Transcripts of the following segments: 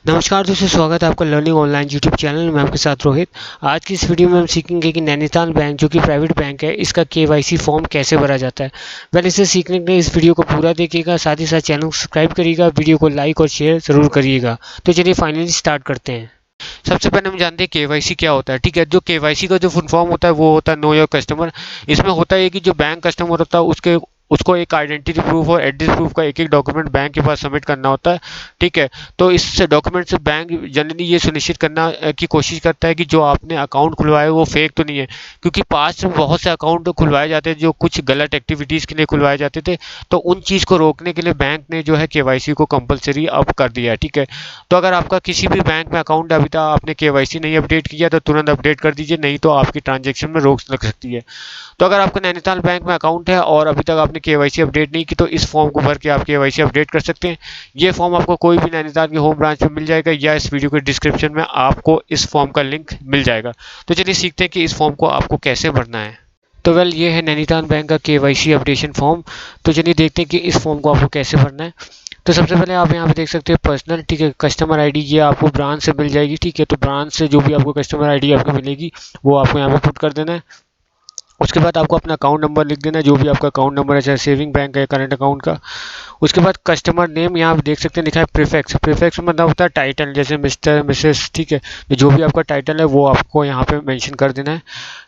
नमस्कार दोस्तों, स्वागत है आपका लर्निंग ऑनलाइन यूट्यूब चैनल में। आपके साथ रोहित। आज की इस वीडियो में हम सीखेंगे कि नैनीताल बैंक जो कि प्राइवेट बैंक है, इसका केवाईसी फॉर्म कैसे भरा जाता है। पहले इसे सीखने के लिए इस वीडियो को पूरा देखिएगा, साथ ही साथ चैनल को सब्सक्राइब करिएगा, वीडियो को लाइक और शेयर जरूर करिएगा। तो चलिए फाइनली स्टार्ट करते हैं। सबसे पहले हम जानते हैं केवाईसी क्या होता है। ठीक है, जो केवाईसी का जो फुल फॉर्म होता है वो होता है नो योर कस्टमर। इसमें होता है कि जो बैंक कस्टमर होता है उसको एक आइडेंटिटी प्रूफ और एड्रेस प्रूफ का एक डॉक्यूमेंट बैंक के पास सबमिट करना होता है। ठीक है, तो इस डॉक्यूमेंट से बैंक जनरली ये सुनिश्चित करना की कोशिश करता है कि जो आपने अकाउंट खुलवाया है वो फेक तो नहीं है, क्योंकि पास्ट में बहुत से अकाउंट खुलवाए जाते हैं जो कुछ गलत एक्टिविटीज़ के लिए खुलवाए जाते थे। तो उन चीज़ को रोकने के लिए बैंक ने जो है केवाईसी को कंपलसरी अब कर दिया है। ठीक है, तो अगर आपका किसी भी बैंक में अकाउंट अभी तक आपने केवाईसी नहीं अपडेट किया तो तुरंत अपडेट कर दीजिए, नहीं तो आपकी ट्रांजैक्शन में रोक लग सकती है। तो अगर आपका नैनीताल बैंक में अकाउंट है और अभी तक आपने केवाईसी अपडेट नहीं की तो इस फॉर्म को भर के आप केवाईसी अपडेट कर सकते हैं। ये फॉर्म आपको कोई भी नैनीताल के होम ब्रांच में मिल जाएगा या इस वीडियो के डिस्क्रिप्शन में आपको इस फॉर्म का लिंक मिल जाएगा। तो चलिए सीखते हैं कि इस फॉर्म को आपको कैसे भरना है। तो ये है नैनीताल बैंक का केवाईसी अपडेशन फॉर्म। तो चलिए देखते हैं कि इस फॉर्म को आपको कैसे भरना है। तो सबसे पहले आप यहाँ पे देख सकते हैं पर्सनल। ठीक है, कस्टमर आईडी ये आपको ब्रांच से मिल जाएगी। ठीक है, तो ब्रांच से जो भी आपको कस्टमर आईडी आपको मिलेगी वो आपको यहाँ पे पुट कर देना है। उसके बाद आपको अपना अकाउंट नंबर लिख देना है, जो भी आपका अकाउंट नंबर है, चाहे सेविंग बैंक का या करंट अकाउंट का। उसके बाद कस्टमर नेम यहाँ आप देख सकते हैं लिखा है प्रीफिक्स। प्रीफिक्स मतलब होता है टाइटल, जैसे मिस्टर मिसेस। ठीक है, तो जो भी आपका टाइटल है वो आपको यहाँ पे मेंशन कर देना है।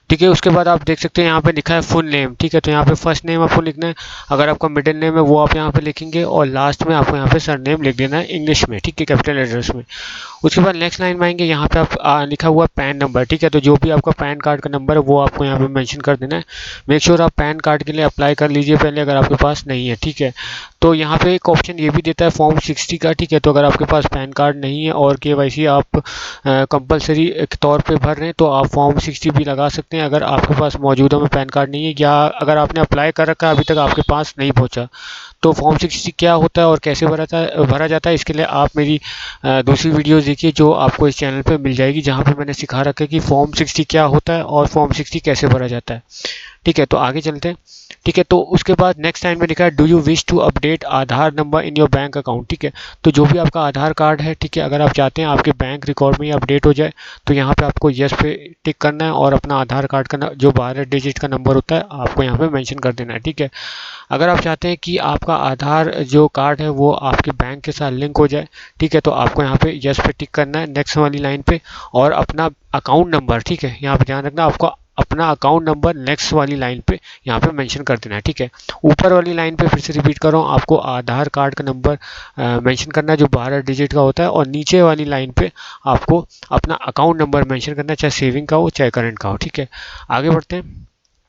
ठीक है, उसके बाद आप देख सकते हैं यहाँ पे लिखा है फुल नेम। ठीक है, तो यहाँ पे फर्स्ट नेम आपको लिखना है, अगर आपका मिडिल नेम है वो आप यहाँ पे लिखेंगे, और लास्ट में आपको यहाँ पे सर नेम लिख देना है इंग्लिश में। ठीक है, कैपिटल एड्रेस में। उसके बाद नेक्स्ट लाइन में आएंगे, यहाँ पे आप लिखा हुआ पैन नंबर। ठीक है, तो जो भी आपका पैन कार्ड का नंबर है वो आपको यहाँ पे मेंशन कर देना है। मेक श्योर आप पैन कार्ड के लिए अप्लाई कर लीजिए पहले, अगर आपके पास नहीं है। ठीक है, तो यहाँ पे एक ऑप्शन ये भी देता है फॉर्म 60 का। ठीक है, तो अगर आपके पास पैन कार्ड नहीं है और केवाईसी आप कंपलसरी तौर पे भर रहे हैं तो आप फॉर्म 60 भी लगा सकते हैं, अगर आपके पास मौजूदा में पैन कार्ड नहीं है या अगर आपने अप्लाई कर रखा है अभी तक आपके पास नहीं पहुंचा। तो फॉर्म 60 क्या होता है और कैसे भरा जाता है, इसके लिए आप मेरी दूसरी वीडियो देखिए जो आपको इस चैनल पे मिल जाएगी, जहाँ पे मैंने सिखा रखा है कि फॉर्म 60 क्या होता है और फॉर्म 60 कैसे भरा जाता है। ठीक है, तो आगे चलते हैं। ठीक है, तो उसके बाद नेक्स्ट लाइन में लिखा है do you wish to update Aadhaar number in your bank account. ठीक है, तो जो भी आपका आधार कार्ड है, ठीक है, अगर आप चाहते हैं आपके बैंक रिकॉर्ड में ही अपडेट हो जाए तो यहाँ पे आपको यस पे टिक करना है और अपना आधार कार्ड का जो 12 डिजिट का नंबर होता है आपको यहाँ पे मेंशन कर देना है। ठीक है, अगर आप चाहते हैं कि आपका आधार जो कार्ड है वो आपके बैंक के साथ लिंक हो जाए, ठीक है, तो आपको यहाँ पे यस पे टिक करना है नेक्स्ट वाली लाइन पे, और अपना अकाउंट नंबर, ठीक है, यहाँ पे ध्यान रखना आपको अपना अकाउंट नंबर नेक्स्ट वाली लाइन पे यहाँ पे मेंशन कर देना है। ठीक है, ऊपर वाली लाइन पे फिर से रिपीट कर रहा हूँ, आपको आधार कार्ड का नंबर मेंशन करना है जो 12 डिजिट का होता है, और नीचे वाली लाइन पे आपको अपना अकाउंट नंबर मेंशन करना है, चाहे सेविंग का हो चाहे करंट का हो। ठीक है, आगे बढ़ते हैं।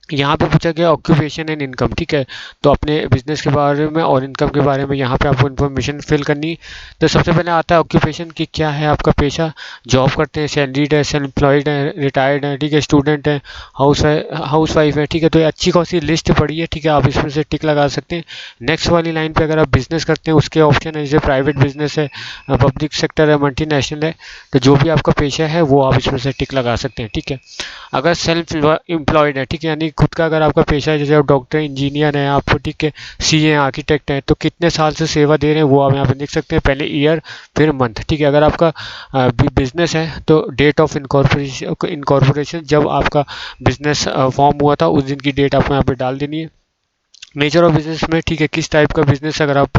यहाँ पे पूछा गया ऑक्यूपेशन एंड इनकम। ठीक है, तो अपने बिजनेस के बारे में और इनकम के बारे में यहाँ पे आपको इन्फॉर्मेशन फिल करनी। तो सबसे पहले आता है ऑक्यूपेशन की क्या है आपका पेशा, जॉब करते हैं, सैलरीड है, सेल्फ एम्प्लॉयड है, रिटायर्ड है, ठीक है, स्टूडेंट है, हाउस वाइफ है। ठीक है, तो ये अच्छी खासी लिस्ट पड़ी है। ठीक है, आप इसमें से टिक लगा सकते हैं। नेक्स्ट वाली लाइन पे अगर आप बिजनेस करते हैं उसके ऑप्शन है, जैसे प्राइवेट बिजनेस है, पब्लिक सेक्टर है, मल्टीनेशनल है, तो जो भी आपका पेशा है वो आप इसमें से टिक लगा सकते हैं। ठीक है, अगर सेल्फ एम्प्लॉयड है, ठीक है, यानी खुद का अगर आपका पेशा है, जैसे आप डॉक्टर, इंजीनियर हैं आप, ठीक है, सीए, आर्किटेक्ट हैं, तो कितने साल से सेवा दे रहे हैं वो आप यहाँ पे लिख सकते हैं, पहले ईयर फिर मंथ। ठीक है, अगर आपका बिजनेस है तो डेट ऑफ इनकॉर्पोरेशन, जब आपका बिजनेस फॉर्म हुआ था उस दिन की डेट आपको यहाँ पे डाल देनी है। नेचर ऑफ बिजनेस में, ठीक है, किस टाइप का बिजनेस अगर आप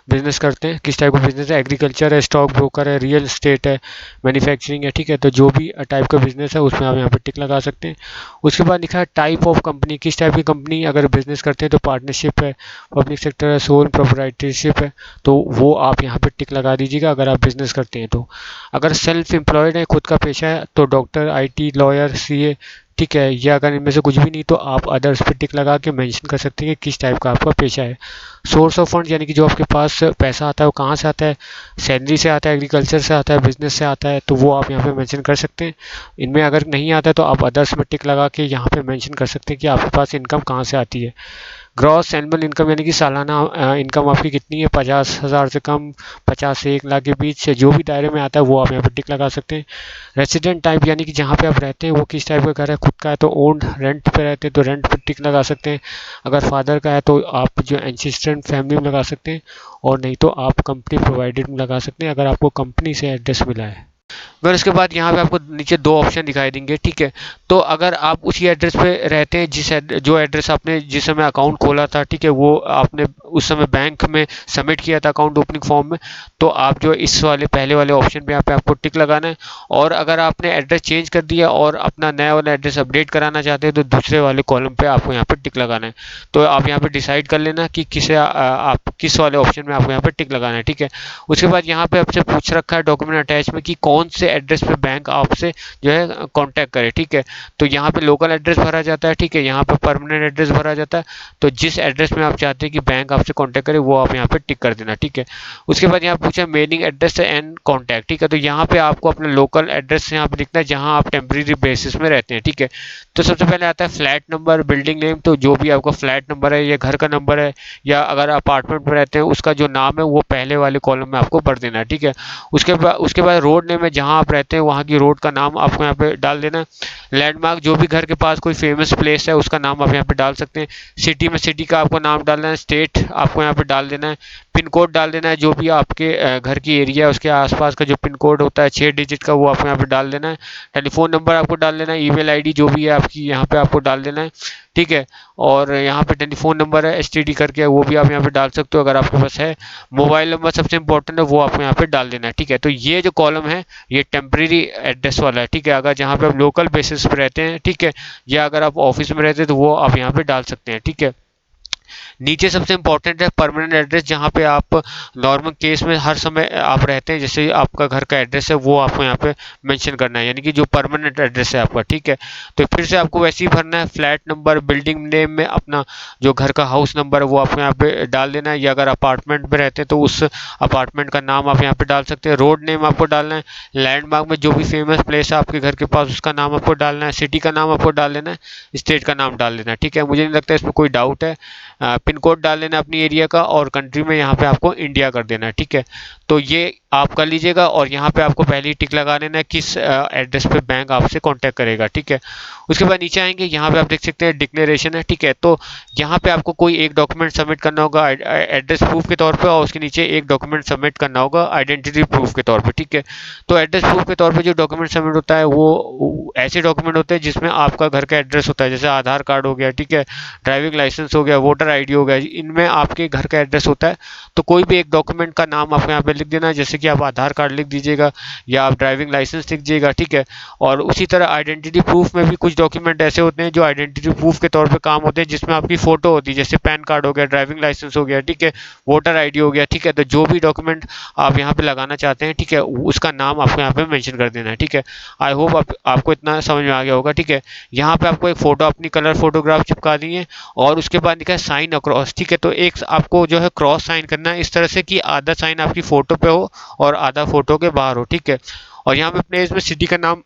बिजनेस करते हैं, किस टाइप का बिजनेस है, एग्रीकल्चर है, स्टॉक ब्रोकर है, रियल एस्टेट है, मैन्युफैक्चरिंग है। ठीक है, तो जो भी टाइप का बिजनेस है उसमें आप यहाँ पे टिक लगा सकते हैं। उसके बाद लिखा है टाइप ऑफ कंपनी, किस टाइप की कंपनी अगर बिजनेस करते हैं, तो पार्टनरशिप है, पब्लिक सेक्टर है, सोल प्रोप्राइटरशिप है, तो वो आप यहाँ पे टिक लगा दीजिएगा अगर आप बिजनेस करते हैं तो। अगर सेल्फ एम्प्लॉयड है, खुद का पेशा है, तो डॉक्टर, आईटी, लॉयर, सीए, ठीक है, या अगर इनमें से कुछ भी नहीं तो आप अदर्स पे टिक लगा के मेंशन कर सकते हैं कि किस टाइप का आपका पेशा है। सोर्स ऑफ फंड, यानी कि जो आपके पास पैसा आता है वो कहाँ से आता है, सैलरी से आता है, एग्रीकल्चर से आता है, बिजनेस से आता है, तो वो आप यहाँ पे मेंशन कर सकते हैं। इनमें अगर नहीं आता है तो आप अदर्स में टिक लगा के यहाँ पे मेंशन कर सकते हैं कि आपके पास इनकम कहाँ से आती है। ग्रॉस एनुअल इनकम यानी कि सालाना इनकम आपकी कितनी है, 50,000 से कम, 50 से 1 लाख के बीच से जो भी दायरे में आता है वो आप यहाँ पर टिक लगा सकते हैं। रेसिडेंट टाइप यानी कि जहाँ पे आप रहते हैं वो किस टाइप का घर है, खुद का है तो ओन्ड, रेंट पे रहते हैं तो रेंट पर टिक लगा सकते हैं, अगर फादर का है तो आप जो एंसिस्टेंट फैमिली में लगा सकते हैं, और नहीं तो आप कंपनी प्रोवाइडेड में लगा सकते हैं अगर आपको कंपनी से एड्रेस मिला है। फिर उसके बाद यहाँ पे आपको नीचे दो ऑप्शन दिखाई देंगे, ठीक है। तो अगर आप उसी एड्रेस पे रहते हैं जो एड्रेस आपने जिस समय अकाउंट खोला था, ठीक है, वो आपने उस समय बैंक में सबमिट किया था अकाउंट ओपनिंग फॉर्म में, तो आप जो इस वाले पहले वाले ऑप्शन पे यहाँ पे आपको टिक लगाना है। और अगर आपने एड्रेस चेंज कर दिया और अपना नया वाला एड्रेस अपडेट कराना चाहते हैं तो दूसरे वाले कॉलम पे आपको यहाँ पे टिक लगाना है। तो आप यहाँ पे डिसाइड कर लेना कि आप किस वाले ऑप्शन में आपको यहाँ पे टिक लगाना है, ठीक है। उसके बाद यहाँ पे आपसे पूछ रखा है डॉक्यूमेंट अटैच में कि कौन से एड्रेस पे बैंक आपसे जो है कांटेक्ट करे, ठीक है। तो यहाँ पे लोकल एड्रेस भरा जाता है, ठीक है, यहाँ पे परमानेंट एड्रेस भरा जाता है। तो जिस एड्रेस में आप चाहते हैं कि बैंक आपसे कांटेक्ट करे वो आप यहाँ पे टिक कर देना, ठीक है। उसके बाद यहाँ पूछा मेलिंग एड्रेस एंड कॉन्टैक्ट, ठीक है। तो यहाँ पे आपको अपना लोकल एड्रेस यहाँ पे लिखना है जहाँ आप टेम्परेरी बेसिस में रहते हैं, ठीक है। तो सबसे पहले आता है फ्लैट नंबर, बिल्डिंग नेम, तो जो भी आपका फ्लैट नंबर है या घर का नंबर है या अगर अपार्टमेंट में रहते हैं उसका जो नाम है वो पहले वाले कॉलम में आपको भर देना है, ठीक है। उसके बाद रोड नेम है, जहाँ आप रहते हैं वहाँ की रोड का नाम आपको यहाँ पे डाल देना है। लैंडमार्क, जो भी घर के पास कोई फेमस प्लेस है उसका नाम आप यहाँ पे डाल सकते हैं। सिटी में सिटी का आपको नाम डालना है, स्टेट आपको यहाँ पे डाल देना है, पिन कोड डाल देना है, जो भी आपके घर की एरिया है उसके आसपास का जो पिन कोड होता है 6 डिजिट का वो आपको यहाँ पे डाल देना है। टेलीफोन नंबर आपको डाल देना है, ईमेल आईडी जो भी है आपकी यहाँ पे आपको डाल देना है, ठीक है। और यहाँ पे टेलीफोन नंबर है एसटीडी करके वो भी आप यहाँ पे डाल सकते हो अगर आपके पास है। मोबाइल नंबर सबसे इंपॉर्टेंट है वो आपको यहाँ पे डाल देना है, ठीक है। तो ये जो कॉलम है ये टेम्परेरी एड्रेस वाला है, ठीक है, अगर जहाँ पे आप लोकल बेसिस पे रहते हैं, ठीक है, या अगर आप ऑफिस में रहते हैं तो वो आप यहाँ पे डाल सकते हैं, ठीक है। नीचे सबसे इंपॉर्टेंट है परमानेंट एड्रेस, जहाँ पे आप नॉर्मल केस में हर समय आप रहते हैं, जैसे आपका घर का एड्रेस है वो आपको यहाँ पे मेंशन करना है, यानी कि जो परमानेंट एड्रेस है आपका, ठीक है। तो फिर से आपको वैसे ही भरना है, फ्लैट नंबर, बिल्डिंग नेम में अपना जो घर का हाउस नंबर है वो आपको यहाँ पे डाल देना है, या अगर अपार्टमेंट में रहते हैं तो उस अपार्टमेंट का नाम आप यहाँ पे डाल सकते हैं। रोड नेम आपको डालना है, लैंडमार्क में जो भी फेमस प्लेस है आपके घर के पास उसका नाम आपको डालना है, सिटी का नाम आपको डाल देना है, स्टेट का नाम डाल देना है, ठीक है। मुझे नहीं लगता इसमें कोई डाउट है। पिन कोड डाल देना अपनी एरिया का, और कंट्री में यहाँ पे आपको इंडिया कर देना है, ठीक है। तो ये आप कर लीजिएगा, और यहाँ पे आपको पहले ही टिक लगा देना है किस एड्रेस पे बैंक आपसे कांटेक्ट करेगा, ठीक है। उसके बाद नीचे आएंगे, यहाँ पे आप देख सकते हैं डिक्लेरेशन है, ठीक है। तो यहाँ पे आपको कोई एक डॉक्यूमेंट सबमिट करना होगा एड्रेस प्रूफ के तौर पे, और उसके नीचे एक डॉक्यूमेंट सबमिट करना होगा आइडेंटिटी प्रूफ के तौर पे, ठीक है। तो एड्रेस प्रूफ के तौर पे जो डॉक्यूमेंट सबमिट होता है वो ऐसे डॉक्यूमेंट होते हैं जिसमें आपका घर का एड्रेस होता है, जैसे आधार कार्ड हो गया, ठीक है, ड्राइविंग लाइसेंस हो गया, वोटर आईडी हो गया, इनमें आपके घर का एड्रेस होता है। तो कोई भी एक डॉक्यूमेंट का नाम आपको यहाँ पे लिख देना है, जैसे कि आप आधार कार्ड लिख दीजिएगा या आप ड्राइविंग लाइसेंस लिख दीजिएगा, ठीक है। और उसी तरह आइडेंटिटी प्रूफ में भी कुछ डॉक्यूमेंट ऐसे होते हैं जो आइडेंटिटी प्रूफ के तौर पे काम होते हैं, जिसमें आपकी फोटो होती है, जैसे पैन कार्ड हो गया, ड्राइविंग लाइसेंस हो गया, ठीक है, वोटर आईडी हो गया, ठीक है। तो जो भी डॉक्यूमेंट आप यहाँ पे लगाना चाहते हैं, ठीक है, उसका नाम आपको यहाँ पे मेंशन कर देना है, ठीक है। आई होप आपको इतना समझ में आ गया होगा, ठीक है। यहाँ पे आपको एक फोटो, अपनी कलर फोटोग्राफ चिपका दी है, और उसके बाद लिखा है साइन अक्रॉस, ठीक है। तो एक आपको जो है क्रॉस साइन करना है इस तरह से कि आधा साइन आपकी फोटो पे हो और आधा फोटो के बाहर हो, ठीक है। और यहाँ पे प्लेस में सिटी का नाम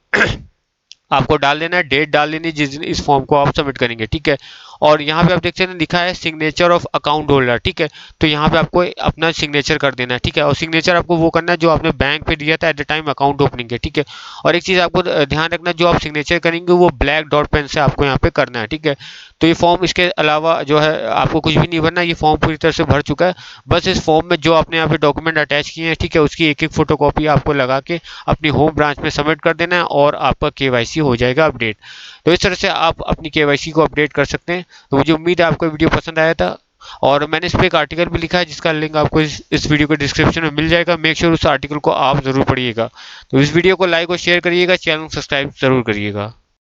आपको डाल देना है, डेट डाल देनी जिस दिन इस फॉर्म को आप सबमिट करेंगे, ठीक है। और यहाँ पे आप देख सकते हैं लिखा है सिग्नेचर ऑफ अकाउंट होल्डर, ठीक है। तो यहाँ पे आपको अपना सिग्नेचर कर देना है, ठीक है। और सिग्नेचर आपको वो करना है जो आपने बैंक पे दिया था at the time account opening के, ठीक है। और एक चीज़ आपको ध्यान रखना, जो आप सिग्नेचर करेंगे वो ब्लैक डॉट पेन से आपको यहाँ पे करना है, ठीक है। तो ये फॉर्म, इसके अलावा जो है आपको कुछ भी नहीं भरना, ये फॉर्म पूरी तरह से भर चुका है। बस इस फॉर्म में जो आपने यहाँ पे डॉक्यूमेंट अटैच किए हैं, ठीक है, उसकी एक एक फोटोकॉपी आपको लगा के अपनी होम ब्रांच में सबमिट कर देना है, और आपका केवाईसी हो जाएगा अपडेट। तो इस तरह से आप अपनी केवाईसी को अपडेट कर सकते हैं। तो मुझे उम्मीद है आपको वीडियो पसंद आया था, और मैंने इस पर एक आर्टिकल भी लिखा है जिसका लिंक आपको इस वीडियो के डिस्क्रिप्शन में मिल जाएगा। मेक श्योर उस आर्टिकल को आप ज़रूर पढ़िएगा। तो इस वीडियो को लाइक और शेयर करिएगा, चैनल को सब्सक्राइब ज़रूर करिएगा।